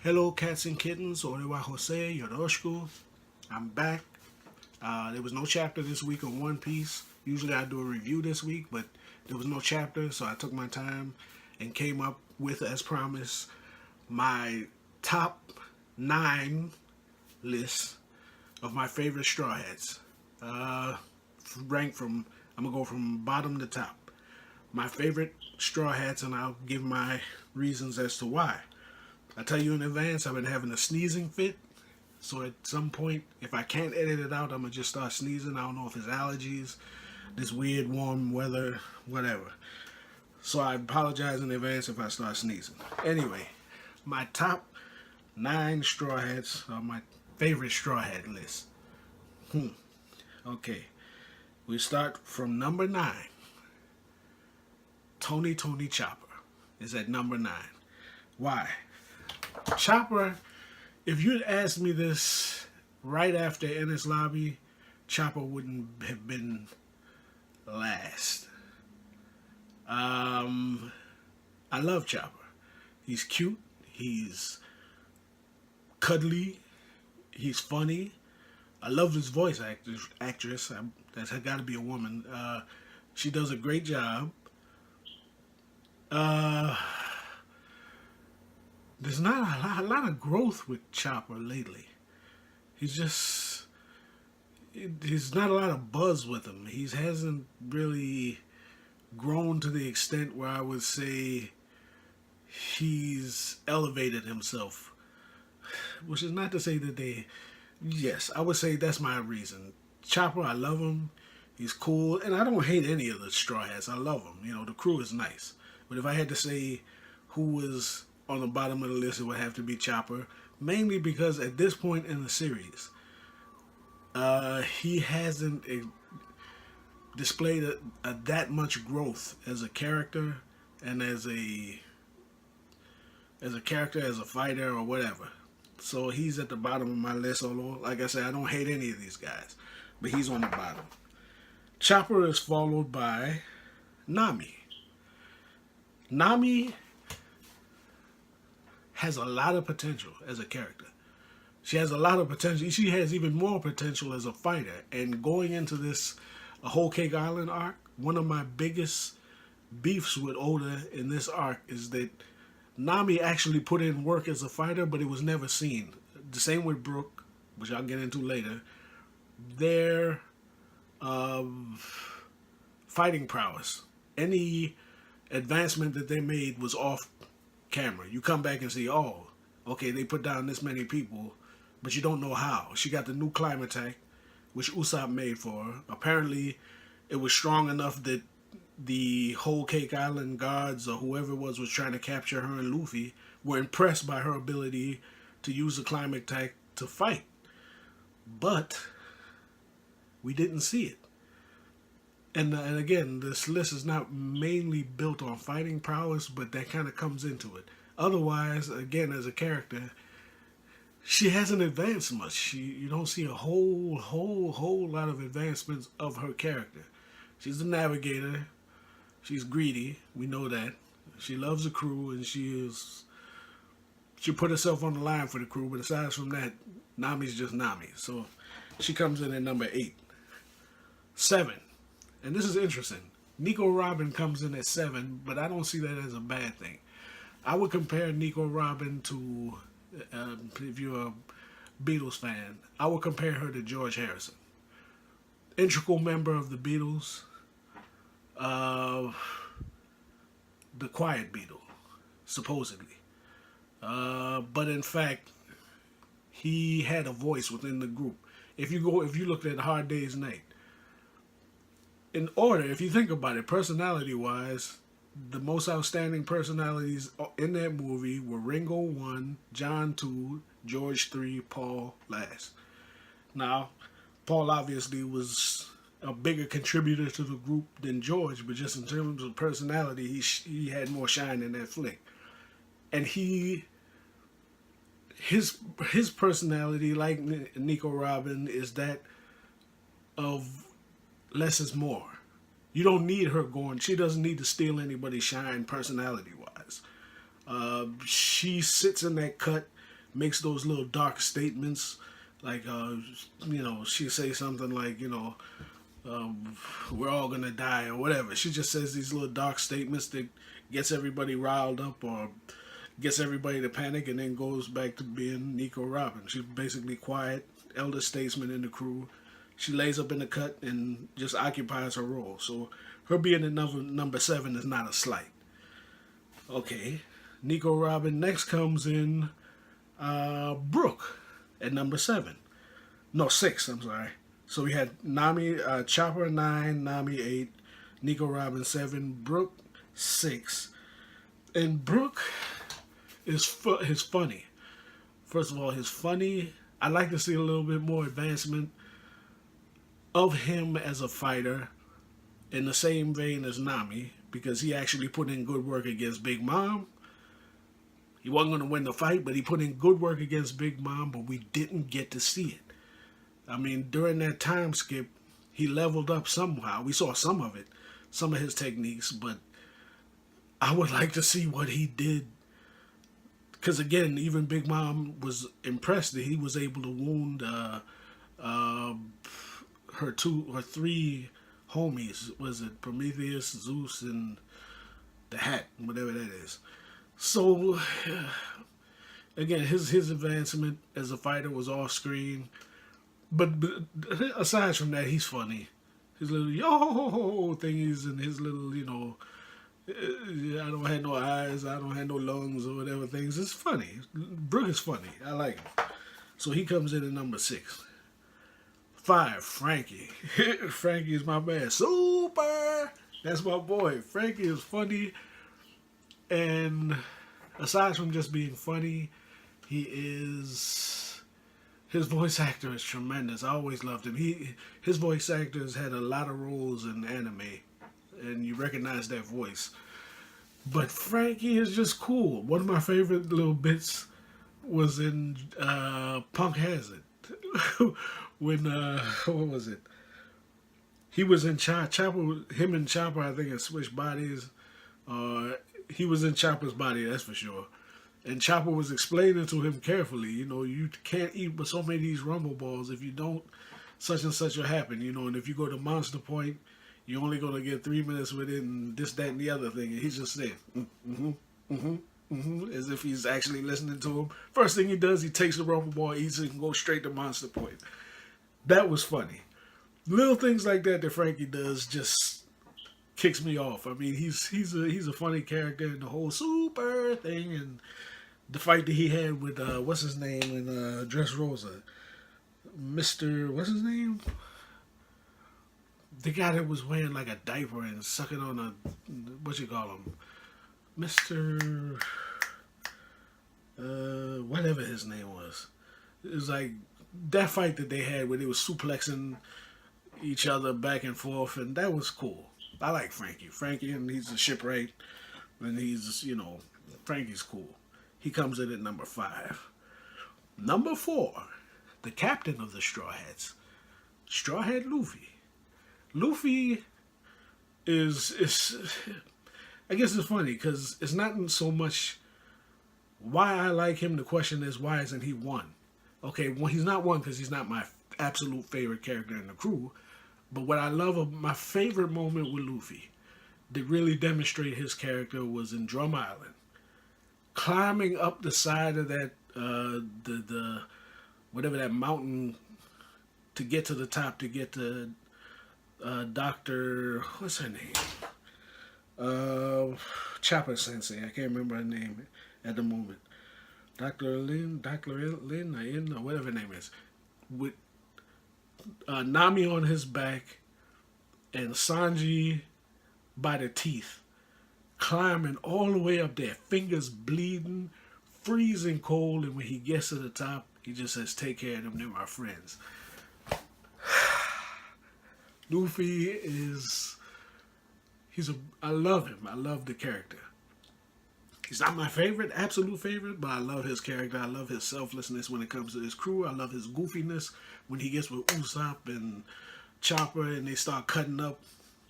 Hello, cats and kittens. Orewa Jose, Yoroshku. I'm back. There was no chapter this week on One Piece. Usually I do a review this week, but there was no chapter, so I took my time and came up with, as promised, my top 9 list of my favorite Straw Hats. Ranked from, I'm going to go from bottom to top. My favorite Straw Hats, and I'll give my reasons as to why. I tell you in advance, I've been having a sneezing fit. So at some point, if I can't edit it out, I'm going to just start sneezing. I don't know if it's allergies, this weird warm weather, whatever. So I apologize in advance if I start sneezing. Anyway, my top 9 Straw Hats are my favorite Straw Hat list. Okay. We start from number 9. Tony Chopper is at number 9. Why? Chopper, if you'd asked me this right after Ennis Lobby, Chopper wouldn't have been last. I love Chopper. He's cute. He's cuddly. He's funny. I love his voice actress. That's got to be a woman. She does a great job. There's not a lot of growth with Chopper lately. He's not a lot of buzz with him. He hasn't really grown to the extent where I would say he's elevated himself. Which is not to say that yes, I would say that's my reason. Chopper, I love him. He's cool. And I don't hate any of the Straw Hats. I love them. You know, the crew is nice. But if I had to say who was on the bottom of the list, it would have to be Chopper. Mainly because at this point in the series, he hasn't displayed that much growth as a character and as a fighter or whatever. So he's at the bottom of my list, although, like I said, I don't hate any of these guys. But he's on the bottom. Chopper is followed by Nami. Nami has a lot of potential as a character. She has a lot of potential. She has even more potential as a fighter. And going into this Whole Cake Island arc, one of my biggest beefs with Oda in this arc is that Nami actually put in work as a fighter, but it was never seen. The same with Brook, which I'll get into later. Their fighting prowess, any advancement that they made was off camera. You come back and see, oh, okay, they put down this many people, but you don't know how. She got the new climb attack, which Usopp made for her. Apparently, it was strong enough that the Whole Cake Island guards or whoever it was trying to capture her and Luffy were impressed by her ability to use the climb attack to fight. But we didn't see it. And again, this list is not mainly built on fighting prowess, but that kind of comes into it. Otherwise, again, as a character, she hasn't advanced much. You don't see a whole lot of advancements of her character. She's a navigator. She's greedy. We know that. She loves the crew, and she put herself on the line for the crew. But aside from that, Nami's just Nami. So she comes in at number 8. 7. And this is interesting. Nico Robin comes in at 7, but I don't see that as a bad thing. I would compare Nico Robin to, if you're a Beatles fan, I would compare her to George Harrison. Integral member of the Beatles, the Quiet Beatle, supposedly. But in fact, he had a voice within the group. If you looked at Hard Day's Night, in order, if you think about it, personality-wise, the most outstanding personalities in that movie were Ringo 1, John 2, George 3, Paul last. Now, Paul obviously was a bigger contributor to the group than George, but just in terms of personality, he had more shine in that flick. And his personality, like Nico Robin, is that of less is more. You don't need her going. She doesn't need to steal anybody's shine personality-wise. She sits in that cut makes those little dark statements, like she say something like, we're all gonna die or whatever. She just says these little dark statements that gets everybody riled up or gets everybody to panic, and then goes back to being Nico Robin. She's basically quiet, elder statesman in the crew. She lays up in the cut and just occupies her role. So her being at number 7 is not a slight. Okay, Nico Robin. Next comes in Brooke at number 7. No, 6, I'm sorry. So we had Nami, Chopper 9, Nami 8, Nico Robin 7, Brooke 6. And Brooke is funny. First of all, he's funny. I'd like to see a little bit more advancement of him as a fighter in the same vein as Nami, because he actually put in good work against Big Mom. He wasn't going to win the fight, but he put in good work against Big Mom, but we didn't get to see it. I mean, during that time skip, he leveled up somehow. We saw some of it, some of his techniques, but I would like to see what he did. Because again, even Big Mom was impressed that he was able to wound her 3 homies. Was it Prometheus, Zeus, and the Hat, whatever that is. So again, his advancement as a fighter was off screen. But aside from that, he's funny. His little yo thingies and his little, I don't have no eyes, I don't have no lungs or whatever things. It's funny. Brooke is funny. I like him. So he comes in at number 6. 5, Frankie. Frankie is my man. Super! That's my boy. Frankie is funny. And aside from just being funny, his voice actor is tremendous. I always loved him. His voice actor has had a lot of roles in anime, and you recognize that voice. But Frankie is just cool. One of my favorite little bits was in Punk Hazard. When, what was it? He was in Chopper, him and Chopper, I think, had switched bodies. He was in Chopper's body, that's for sure. And Chopper was explaining to him carefully, you can't eat but so many of these rumble balls. If you don't, such and such will happen, and if you go to Monster Point, you're only going to get 3 minutes within this, that, and the other thing. And he's just saying, as if he's actually listening to him. First thing he does, he takes the rumble ball, eats it, and goes straight to Monster Point. That was funny. Little things like that Frankie does just kicks me off. I mean, he's a funny character in the whole super thing, and the fight that he had with what's his name in Dressrosa, Mr. What's his name? The guy that was wearing like a diaper and sucking on a Mr. Whatever his name was. It was like that fight that they had where they was suplexing each other back and forth, and that was cool. I like Frankie, and he's a shipwright, and he's, Frankie's cool. He comes in at number 5. Number 4, the captain of the Straw Hats, Straw Hat Luffy. Luffy is I guess it's funny because it's not so much why I like him. The question is, why isn't he 1? Okay, well, he's not 1 because he's not my absolute favorite character in the crew. But what I love, my favorite moment with Luffy that really demonstrated his character was in Drum Island. Climbing up the side of that, the whatever that mountain to get to the top, to get to Dr. What's her name? Chopper Sensei. I can't remember her name at the moment. Dr. Lin, or whatever her name is. With Nami on his back and Sanji by the teeth, climbing all the way up there, fingers bleeding, freezing cold, and when he gets to the top, he just says, "Take care of them, they're my friends." Luffy I love him. I love the character. He's not my absolute favorite, but I love his character. I love his selflessness when it comes to his crew. I love his goofiness when he gets with Usopp and Chopper and they start cutting up.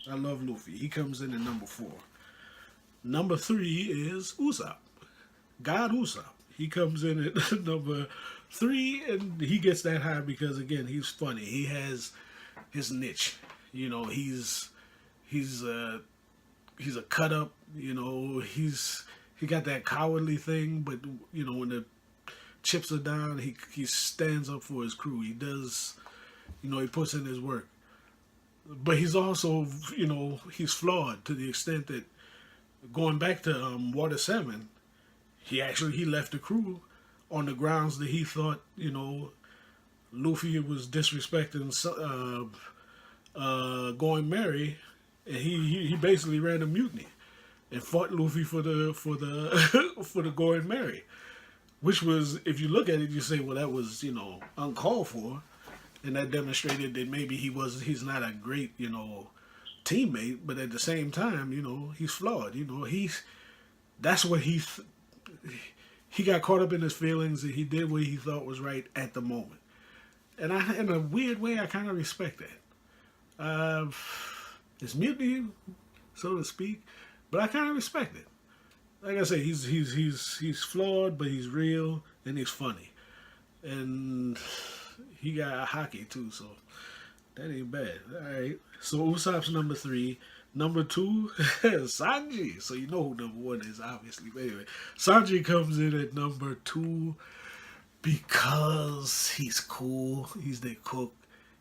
I love Luffy. He comes in at number 4. Number 3 is Usopp. God Usopp. He comes in at number 3, and he gets that high because, again, he's funny. He has his niche. You know, he's a cut up. You know, he got that cowardly thing, but you know, when the chips are down, he stands up for his crew. He does, you know, he puts in his work. But he's also, you know, he's flawed to the extent that, going back to Water 7, he left the crew on the grounds that he thought, you know, Luffy was disrespecting Going Merry, and he basically ran a mutiny and fought Luffy for the for the Going Merry, which was, if you look at it, you say, well, that was, you know, uncalled for, and that demonstrated that maybe he's not a great, you know, teammate, but at the same time, you know, he's flawed. You know, that's what he got caught up in his feelings, and he did what he thought was right at the moment. And in a weird way, I kind of respect that. It's mutiny, so to speak, but I kind of respect it. Like I say, he's flawed, but he's real and he's funny, and he got hockey too, so that ain't bad. All right, so Usopp's number 3. Number 2, Sanji. So you know who number 1 is, obviously. But anyway, Sanji comes in at number 2 because he's cool. He's the cook.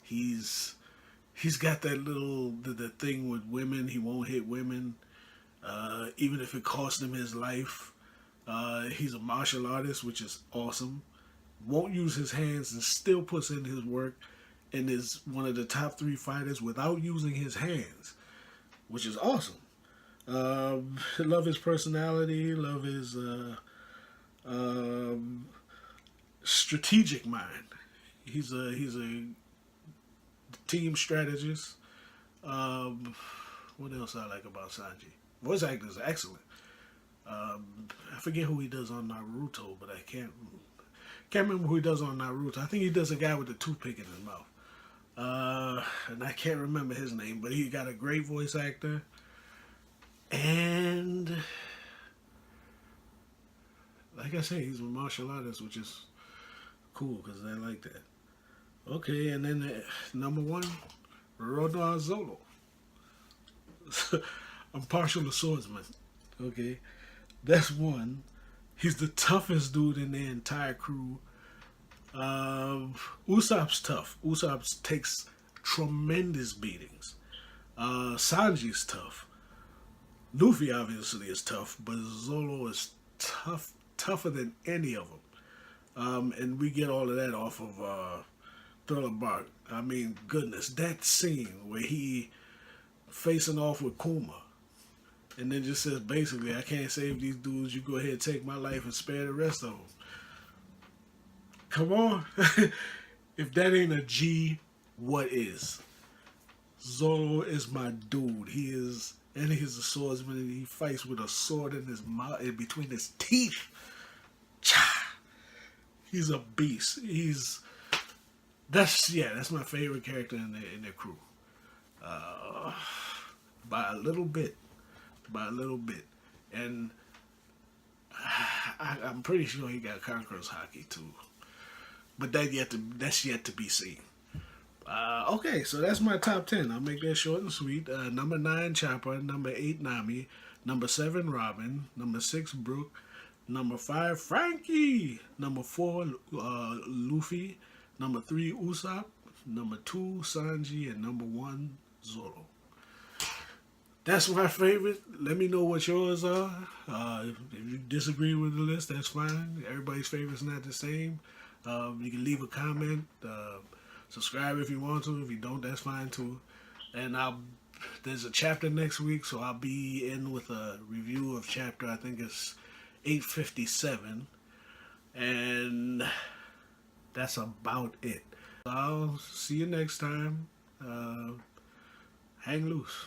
He's got that little the thing with women. He won't hit women, even if it cost him his life. He's a martial artist, which is awesome. Won't use his hands and still puts in his work, and is one of the top 3 fighters without using his hands, which is awesome. Love his personality. Love his strategic mind. He's a team strategist. What else I like about Sanji? Voice actor is excellent. I forget who he does on Naruto, but I can't remember who he does on Naruto. I think he does a guy with a toothpick in his mouth. And I can't remember his name, but he got a great voice actor. And like I say, he's a martial artist, which is cool because I like that. Okay, and then number 1, Rodar Zolo. I'm partial to swordsman. Okay, that's 1. He's the toughest dude in the entire crew. Usopp's tough. Usopp takes tremendous beatings. Sanji's tough. Luffy obviously is tough, but Zolo is tougher than any of them. And we get all of that off of Thriller Bark. I mean, goodness, that scene where he facing off with Kuma, and then just says, basically, I can't save these dudes. You go ahead and take my life and spare the rest of them. Come on. If that ain't a G, what is? Zoro is my dude. He's a swordsman, and he fights with a sword in his mouth, in between his teeth. He's a beast. That's my favorite character in their crew. By a little bit. And I'm pretty sure he got Conqueror's Haki too. But that's yet to be seen. Okay, so that's my top 10. I'll make that short and sweet. Number 9, Chopper. Number 8, Nami. Number 7, Robin. Number 6, Brooke. Number 5, Frankie. Number 4, Luffy. Number 3, Usopp. Number 2, Sanji. And number 1, Zoro. That's my favorite. Let me know what yours are. If you disagree with the list, that's fine. Everybody's favorite's not the same. You can leave a comment. Subscribe if you want to. If you don't, that's fine too. And there's a chapter next week, so I'll be in with a review of chapter, I think it's 857. And that's about it. I'll see you next time. Hang loose.